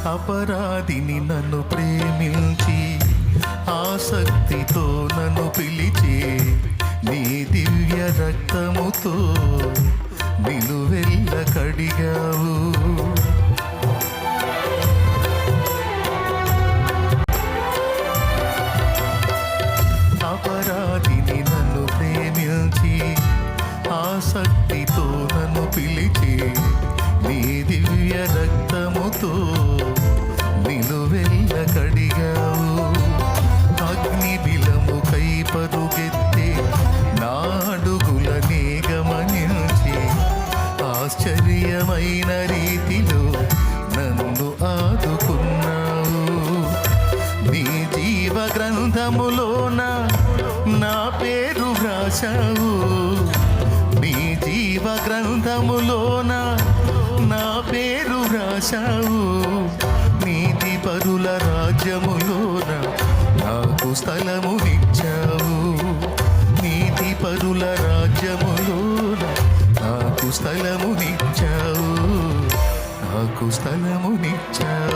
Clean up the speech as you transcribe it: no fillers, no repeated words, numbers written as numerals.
అపరాధిని నన్ను ప్రేమించి ఆసక్తితో నన్ను పిలిచే నీ దివ్య రక్తముతో నిలువెల్ల కడిగావు. అపరాధిని నన్ను ప్రేమించి ఆసక్తితో నన్ను పిలిచే నీ దివ్య రక్తముతో నిలువెల్ల కడిగావు. అగ్ని బిలముకై పరుగెత్తే నా అడుగులనే గమనించి ఆశ్చర్యమైన రీతిలో నన్ను ఆదుకున్నావు. నీ జీవ గ్రంథములోన నా పేరు వ్రాసావు. నీ జీవ గ్రంథములోన నా పేరు వ్రాసావు. నీతి పరుల రాజ్యములోన నాకు స్థలమునిచ్చావు. నీతి పరుల రాజ్యములోన నాకు స్థలమునిచ్చావు. నాకు స్థలమునిచ్చావు.